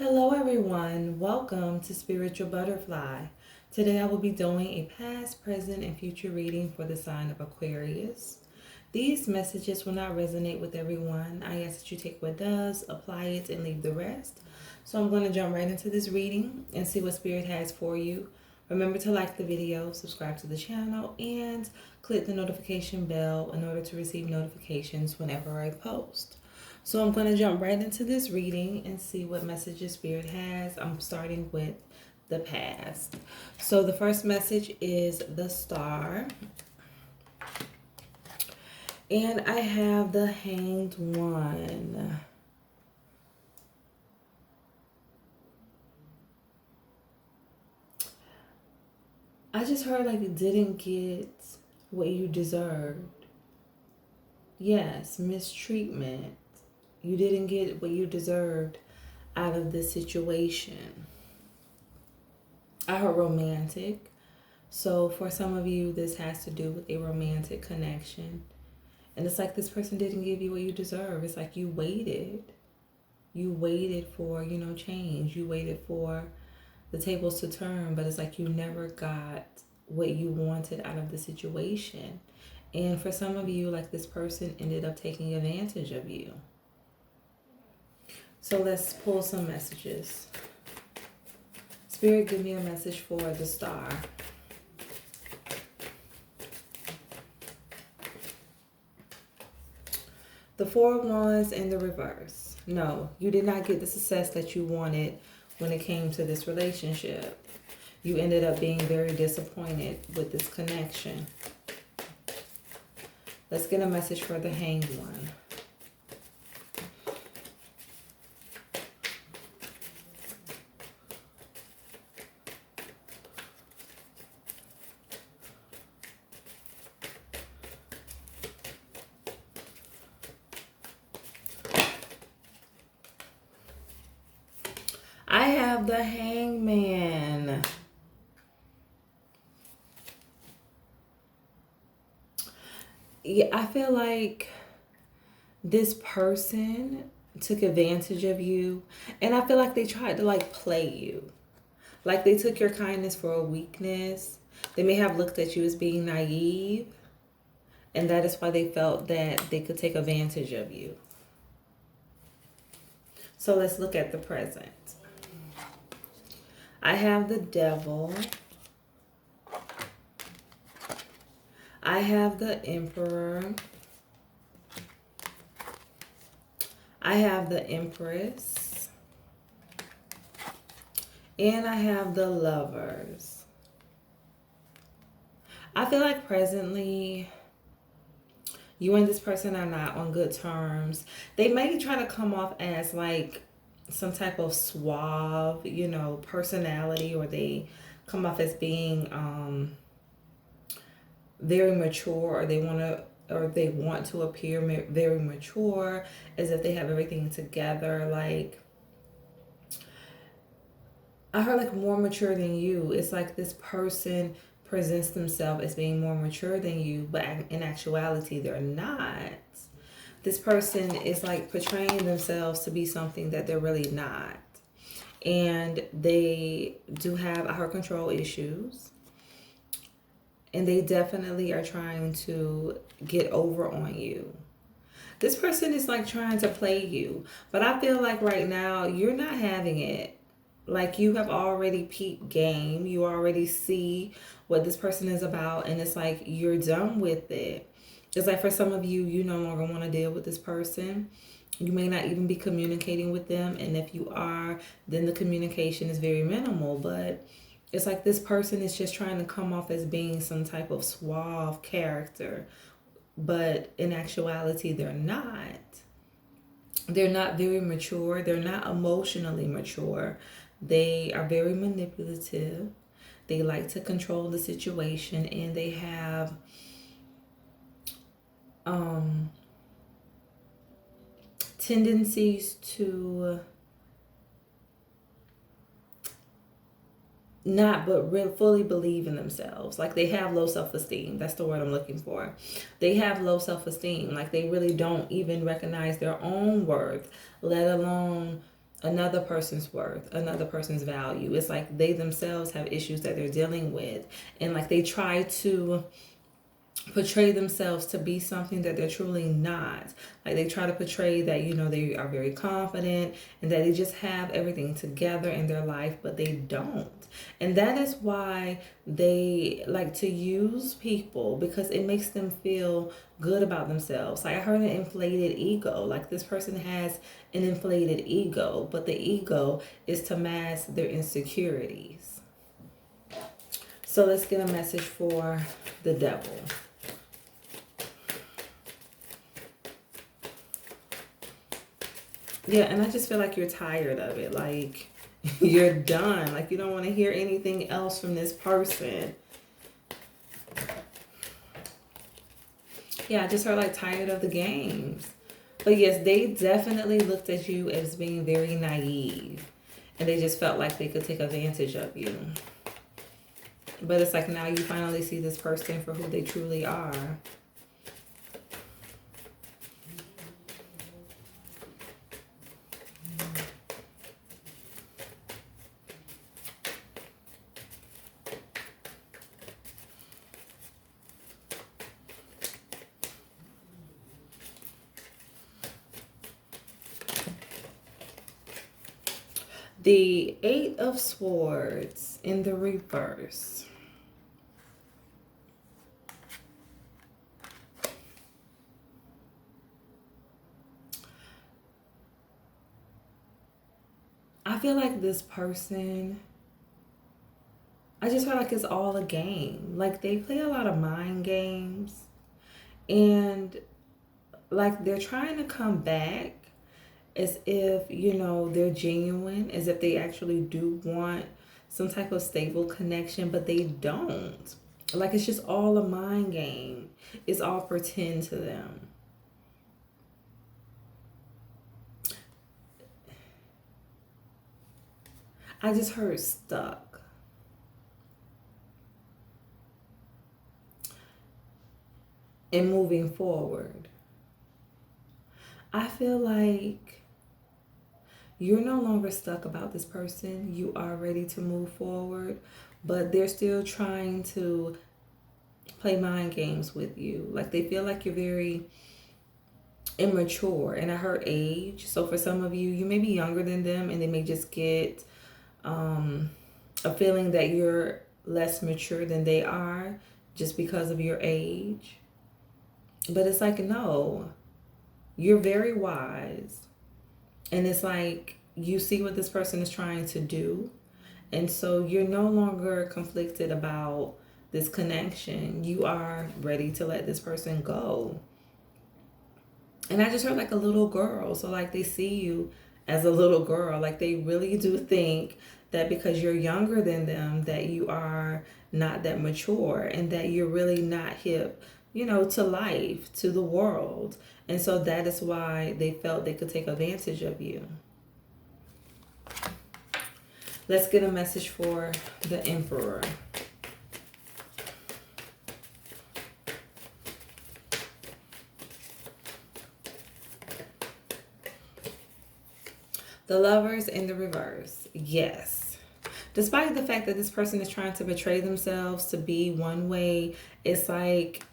Hello everyone, welcome to Spiritual Butterfly. Today I will be doing a past, present, and future reading for the sign of Aquarius. These messages will not resonate with everyone. I ask that you take what does, apply it, and leave the rest. So I'm going to jump right into this reading and see what Spirit has for you. Remember to like the video, subscribe to the channel, and click the notification bell in order to receive notifications whenever I post. So I'm going to jump right into this reading and see what messages Spirit has. I'm starting with the past. So the first message is the Star. And I have the Hanged One. I just heard like you didn't get what you deserved. Yes, mistreatment. You didn't get what you deserved out of this situation. I heard romantic. So for some of you, this has to do with a romantic connection. And it's like this person didn't give you what you deserve. It's like you waited. You waited for, change. You waited for the tables to turn. But it's like you never got what you wanted out of the situation. And for some of you, like this person ended up taking advantage of you. So let's pull some messages. Spirit, give me a message for the Star. The Four of Wands in the reverse. No, you did not get the success that you wanted when it came to this relationship. You ended up being very disappointed with this connection. Let's get a message for the Hanged One. I have the Hangman. Yeah, I feel like this person took advantage of you. And I feel like they tried to like play you. Like they took your kindness for a weakness. They may have looked at you as being naive. And that is why they felt that they could take advantage of you. So let's look at the present. I have the Devil. I have the Emperor. I have the Empress. And I have the Lovers. I feel like presently you and this person are not on good terms. They may try to come off as like some type of suave, personality, or they come off as being very mature, or they want to appear very mature, as if they have everything together. Like I heard like more mature than you. It's like this person presents themselves as being more mature than you, but in actuality they're not. This person is like portraying themselves to be something that they're really not. And they do have, I heard, control issues. And they definitely are trying to get over on you. This person is like trying to play you. But I feel like right now you're not having it. Like you have already peeped game. You already see what this person is about. And it's like you're done with it. It's like for some of you, you no longer want to deal with this person. You may not even be communicating with them. And if you are, then the communication is very minimal. But it's like this person is just trying to come off as being some type of suave character. But in actuality, they're not. They're not very mature. They're not emotionally mature. They are very manipulative. They like to control the situation. And they have tendencies to not but fully believe in themselves. Like they have low self-esteem. That's the word I'm looking for. They have low self-esteem. Like they really don't even recognize their own worth, let alone another person's worth, another person's value. It's like they themselves have issues that they're dealing with. And like they try to portray themselves to be something that they're truly not. Like they try to portray that, you know, they are very confident and that they just have everything together in their life, but they don't. And that is why they like to use people, because it makes them feel good about themselves. Like I heard an inflated ego. Like this person has an inflated ego, but the ego is to mask their insecurities. So let's get a message for the devil. Yeah, and I just feel like you're tired of it. Like you're done. Like you don't want to hear anything else from this person. Yeah, I just heard like tired of the games. But yes, they definitely looked at you as being very naive. And they just felt like they could take advantage of you. But it's like now you finally see this person for who they truly are. The Eight of Swords in the reverse. I feel like this person, I just feel like it's all a game. Like they play a lot of mind games and like they're trying to come back as if, you know, they're genuine, as if they actually do want some type of stable connection, but they don't. Like it's just all a mind game. It's all pretend to them. I just heard stuck. And moving forward. I feel like you're no longer stuck about this person. You are ready to move forward, but they're still trying to play mind games with you. Like they feel like you're very immature. And I heard age. So for some of you, you may be younger than them and they may just get a feeling that you're less mature than they are just because of your age. But it's like, no, you're very wise. And it's like you see what this person is trying to do. And so you're no longer conflicted about this connection. You are ready to let this person go. And I just heard like a little girl. So like they see you as a little girl. Like they really do think that because you're younger than them, that you are not that mature and that you're really not hip, you know, to life, to the world. And so that is why they felt they could take advantage of you. Let's get a message for the Emperor. The Lovers in the reverse. Yes. Despite the fact that this person is trying to betray themselves to be one way, it's like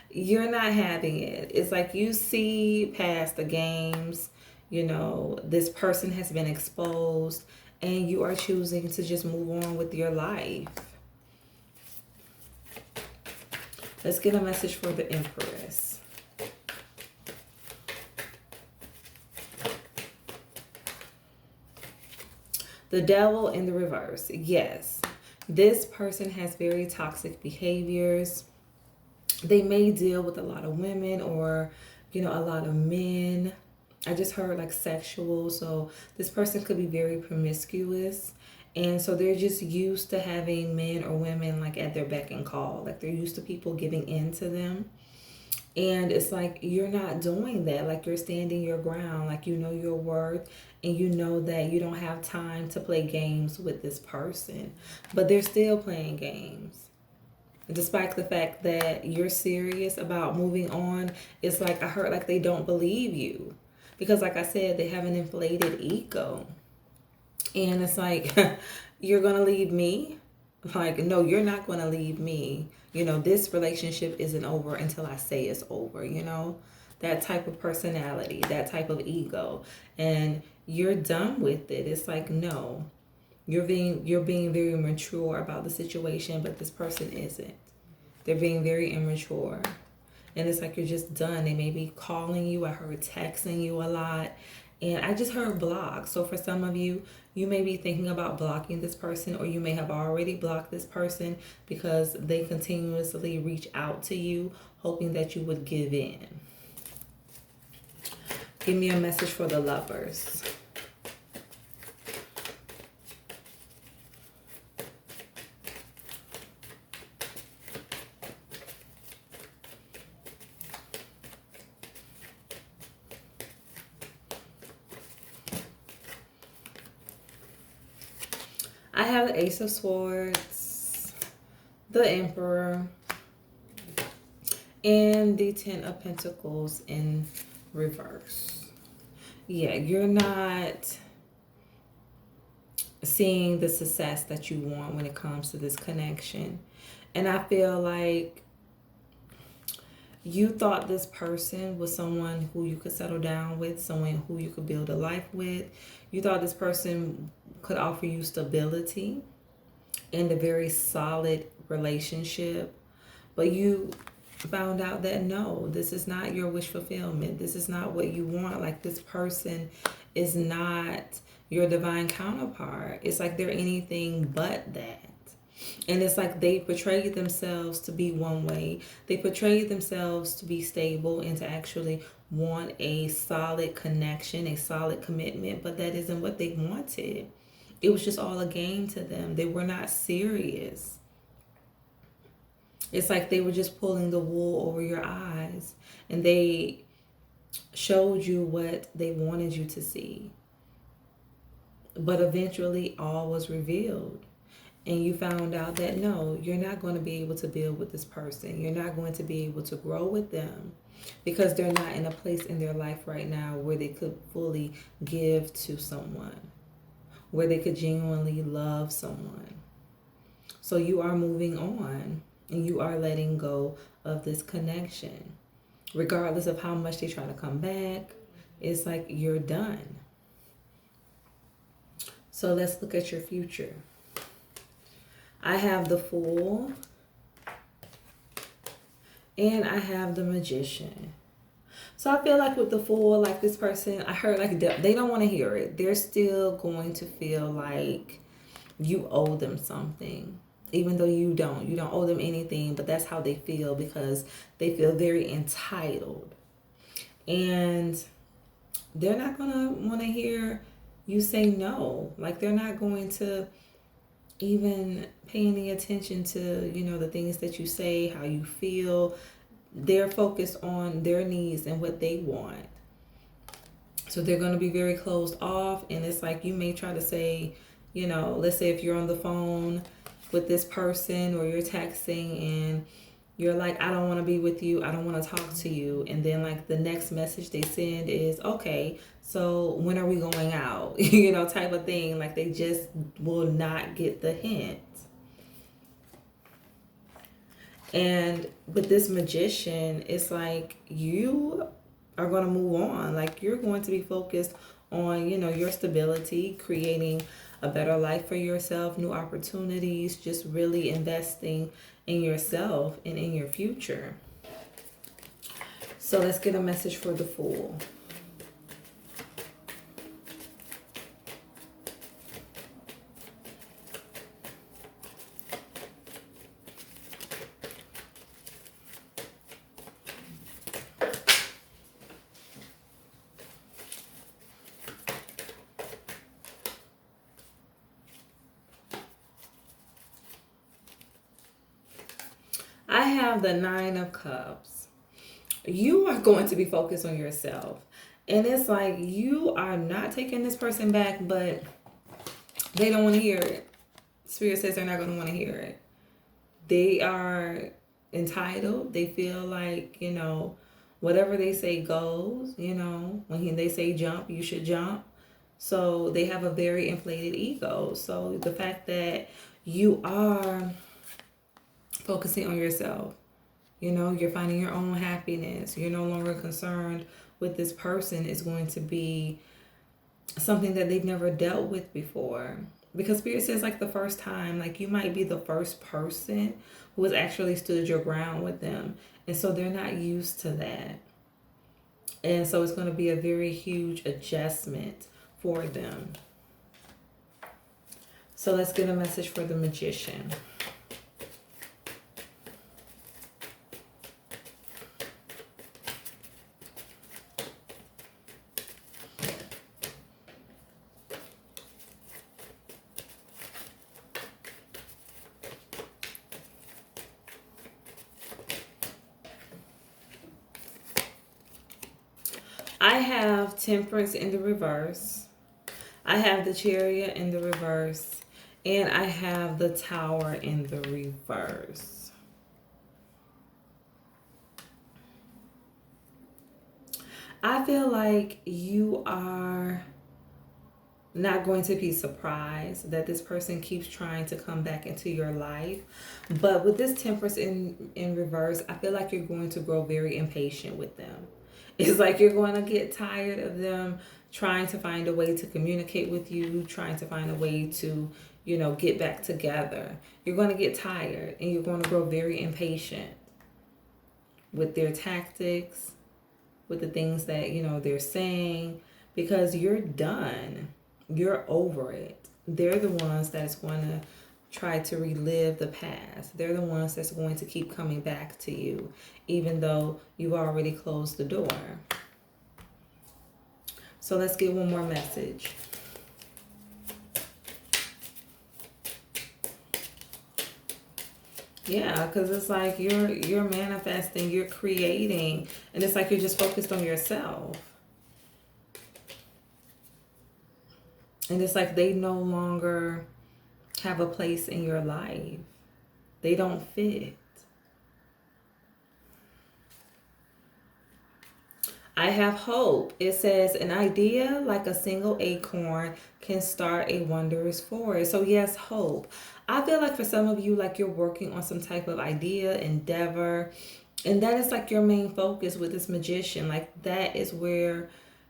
you're not having it. It's like you see past the games, you know, this person has been exposed and you are choosing to just move on with your life. Let's get a message for the Empress. The Devil in the reverse. Yes, this person has very toxic behaviors. They may deal with a lot of women or, you know, a lot of men. I just heard like sexual. So this person could be very promiscuous. And so they're just used to having men or women like at their beck and call. Like they're used to people giving in to them. And it's like you're not doing that. Like you're standing your ground. Like you know your worth. And you know that you don't have time to play games with this person. But they're still playing games. Despite the fact that you're serious about moving on, it's like I heard like they don't believe you. Because like I said, they have an inflated ego. And it's like, you're going to leave me? Like, no, you're not going to leave me. You know, this relationship isn't over until I say it's over, you know? That type of personality, that type of ego. And you're done with it. It's like, no. You're being very mature about the situation, but this person isn't. They're being very immature. And it's like you're just done. They may be calling you. I heard texting you a lot. And I just heard block. So for some of you, you may be thinking about blocking this person, or you may have already blocked this person because they continuously reach out to you, hoping that you would give in. Give me a message for the lovers. I have the Ace of Swords, the Emperor, and the Ten of Pentacles in reverse. Yeah, you're not seeing the success that you want when it comes to this connection. And I feel like you thought this person was someone who you could settle down with, someone who you could build a life with. You thought this person could offer you stability and a very solid relationship. But you found out that no, this is not your wish fulfillment. This is not what you want. Like, this person is not your divine counterpart. It's like they're anything but that. And it's like they portrayed themselves to be one way. They portrayed themselves to be stable and to actually want a solid connection, a solid commitment, but that isn't what they wanted. It was just all a game to them. They were not serious. It's like they were just pulling the wool over your eyes, and they showed you what they wanted you to see. But eventually all was revealed. And you found out that no, you're not going to be able to build with this person. You're not going to be able to grow with them because they're not in a place in their life right now where they could fully give to someone, where they could genuinely love someone. So you are moving on and you are letting go of this connection. Regardless of how much they try to come back, it's like you're done. So let's look at your future. I have the Fool, and I have the Magician. So I feel like with the Fool, like this person, I heard like they don't want to hear it. They're still going to feel like you owe them something, even though you don't. You don't owe them anything, but that's how they feel because they feel very entitled. And they're not going to want to hear you say no. Like, they're not going to even pay any attention to, you know, the things that you say, how you feel. They're focused on their needs and what they want. So they're going to be very closed off. And it's like you may try to say, you know, let's say if you're on the phone with this person or you're texting and you're like, I don't want to be with you. I don't want to talk to you. And then like the next message they send is, okay, so when are we going out? You know, type of thing. Like they just will not get the hint. And with this Magician, it's like you are going to move on. Like you're going to be focused on, you know, your stability, creating a better life for yourself, new opportunities, just really investing in yourself and in your future. So let's get a message for the Fool. I have the Nine of Cups. You are going to be focused on yourself. And it's like you are not taking this person back, but they don't want to hear it. Spirit says they're not going to want to hear it. They are entitled. They feel like, you know, Whatever they say goes, you know. When they say jump, you should jump. So they have a very inflated ego. So the fact that you are focusing on yourself, you know, you're finding your own happiness, you're no longer concerned with this person, is going to be something that they've never dealt with before. Because Spirit says, like, the first time, like, you might be the first person who has actually stood your ground with them. And so they're not used to that. And so it's going to be a very huge adjustment for them. So let's get a message for the Magician. I have Temperance in the reverse. I have the Chariot in the reverse. And I have the Tower in the reverse. I feel like you are not going to be surprised that this person keeps trying to come back into your life. But with this Temperance in reverse, I feel like you're going to grow very impatient with them. It's like you're going to get tired of them trying to find a way to communicate with you, trying to find a way to, you know, get back together. You're going to get tired and you're going to grow very impatient with their tactics, with the things that, you know, they're saying, because you're done. You're over it. They're the ones that's going to try to relive the past. They're the ones that's going to keep coming back to you, even though you've already closed the door. So let's get one more message. Yeah, because it's like you're manifesting, you're creating, and it's like you're just focused on yourself. And it's like they no longer have a place in your life. They don't fit. I have hope. It says an idea like a single acorn can start a wondrous forest. So yes, hope. I feel like for some of you, like you're working on some type of idea, endeavor, and that is like your main focus with this Magician. Like that is where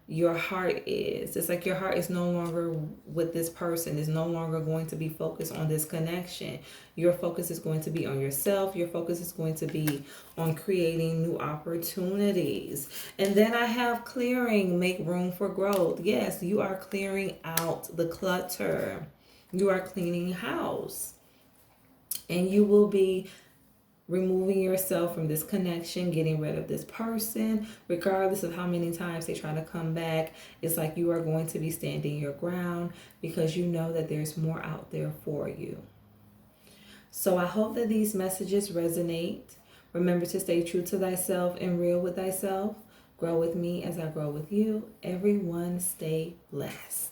your heart is. It's like your heart is no longer with this person. It's no longer going to be focused on this connection. Your focus is going to be on yourself. Your focus is going to be on creating new opportunities. And then I have clearing, make room for growth. Yes, you are clearing out the clutter. You are cleaning house. And you will be removing yourself from this connection, getting rid of this person, regardless of how many times they try to come back. It's like you are going to be standing your ground because you know that there's more out there for you. So I hope that these messages resonate. Remember to stay true to thyself and real with thyself. Grow with me as I grow with you. Everyone stay blessed.